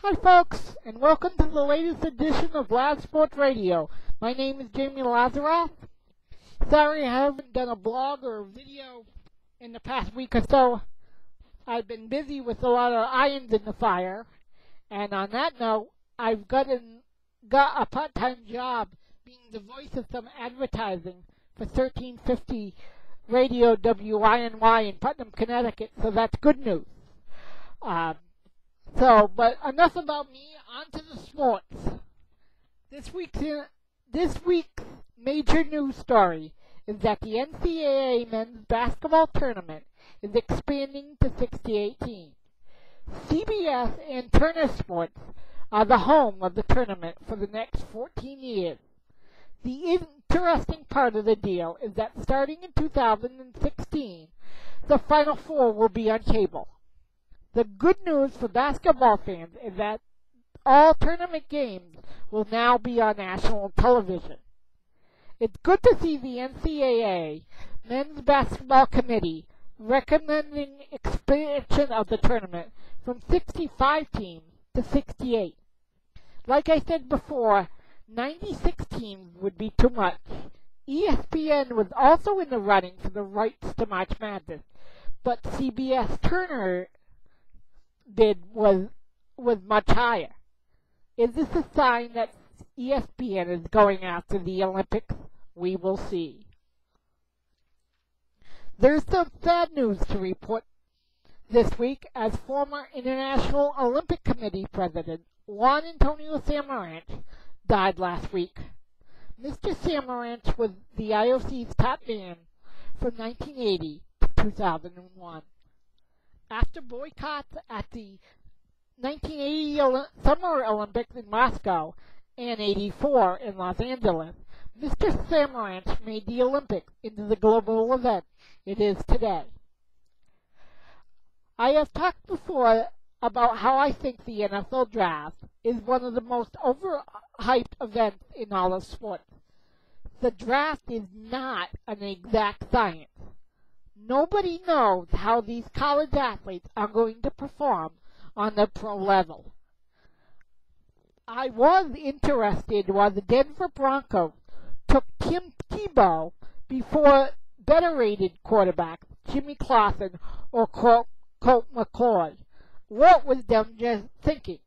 Hi folks, and welcome to the latest edition of LAZ Sports Radio. My name is Jamie Lazaroff. Sorry I haven't done a blog or a video in the past week or so. I've been busy with a lot of irons in the fire. And on that note, I've got a part-time job being the voice of some advertising for 1350 Radio WINY in Putnam, Connecticut, so that's good news. But enough about me, on to the sports. This week's major news story is that the NCAA men's basketball tournament is expanding to 68 teams. CBS and Turner Sports are the home of the tournament for the next 14 years. The interesting part of the deal is that starting in 2016, the Final Four will be on cable. The good news for basketball fans is that all tournament games will now be on national television. It's good to see the NCAA Men's Basketball Committee recommending expansion of the tournament from 65 teams to 68. Like I said before, 96 teams would be too much. ESPN was also in the running for the rights to March Madness, but CBS Turner bid was much higher. Is this a sign that ESPN is going after the Olympics? We will see. There's some sad news to report this week as former International Olympic Committee President Juan Antonio Samaranch died last week. Mr. Samaranch was the IOC's top man from 1980 to 2001. After boycotts at the 1980 Summer Olympics in Moscow and 84 in Los Angeles, Mr. Samaranch made the Olympics into the global event it is today. I have talked before about how I think the NFL Draft is one of the most overhyped events in all of sports. The draft is not an exact science. Nobody knows how these college athletes are going to perform on the pro level. I was interested why the Denver Broncos took Tim Tebow before better-rated quarterbacks Jimmy Clausen or Colt McCoy. What was them just thinking?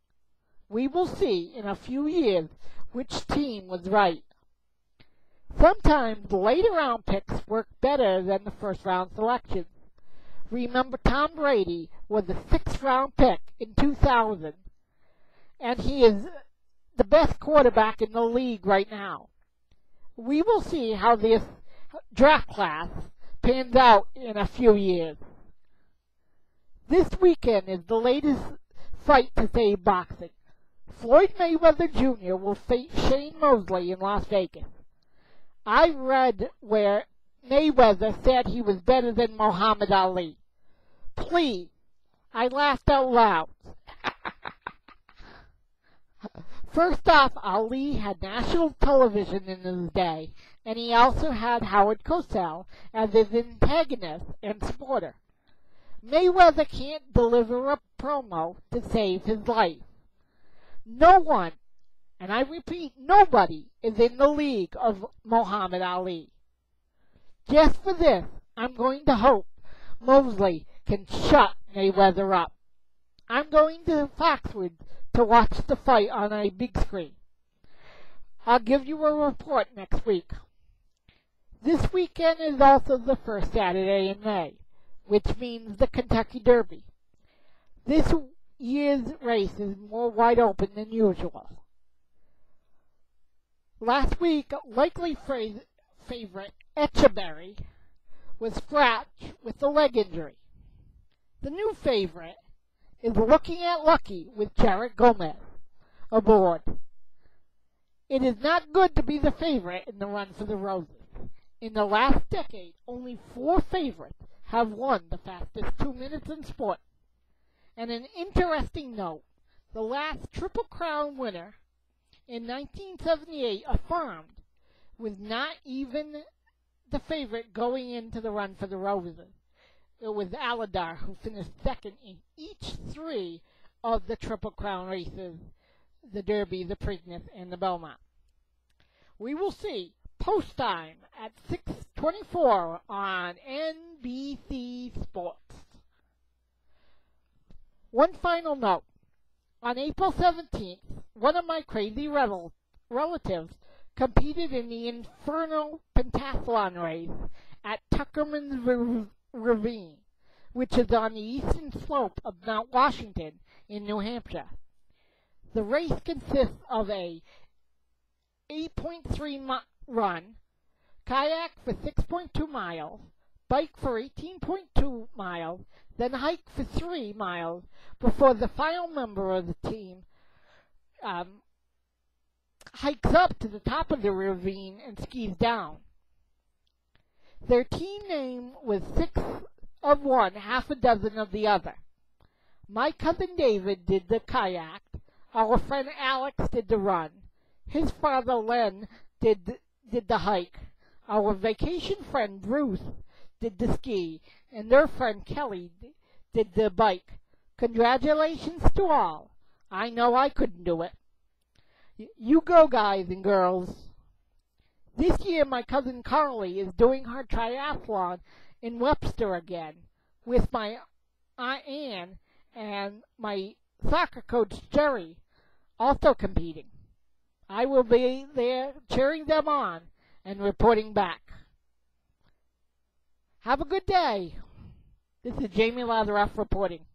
We will see in a few years which team was right. Sometimes later-round picks work better than the first-round selections. Remember, Tom Brady was a sixth-round pick in 2000, and he is the best quarterback in the league right now. We will see how this draft class pans out in a few years. This weekend is the latest fight to save boxing. Floyd Mayweather Jr. will face Shane Mosley in Las Vegas. I read where Mayweather said he was better than Muhammad Ali. Please, I laughed out loud. First off, Ali had national television in his day, and he also had Howard Cosell as his antagonist and supporter. Mayweather can't deliver a promo to save his life. No one, and I repeat, nobody is in the league of Muhammad Ali. Just for this, I'm going to hope Mosley can shut Mayweather up. I'm going to Foxwood to watch the fight on a big screen. I'll give you a report next week. This weekend is also the first Saturday in May, which means the Kentucky Derby. This year's race is more wide open than usual. Last week, likely favorite Etcheberry was scratched with a leg injury. The new favorite is Looking at Lucky with Jarrett Gomez aboard. It is not good to be the favorite in the run for the Roses. In the last decade, only 4 favorites have won the fastest 2 minutes in sport. And an interesting note, the last Triple Crown winner in 1978 affirmed was not even the favorite going into the run for the Roses. It was Aladar who finished second in each 3 of the Triple Crown races, the Derby, the Preakness, and the Belmont. We will see post time at 6:24 on NBC Sports. One final note. On April 17th, one of my crazy relatives competed in the Infernal Pentathlon race at Tuckerman's Ravine, which is on the eastern slope of Mount Washington in New Hampshire. The race consists of a 8.3 run, kayak for 6.2 miles, bike for 18.2 miles, then hike for 3 miles before the final member of the team hikes up to the top of the ravine and skis down. Their team name was 6 of one, half a dozen of the other. My cousin David did the kayak. Our friend Alex did the run. His father Len did the hike. Our vacation friend Bruce did the ski, and their friend Kelly did the bike. Congratulations to all. I know I couldn't do it. You go, guys and girls. This year, my cousin Carly is doing her triathlon in Webster again, with my Aunt Ann and my soccer coach Jerry also competing. I will be there cheering them on and reporting back. Have a good day. This is Jamie Lazareff reporting.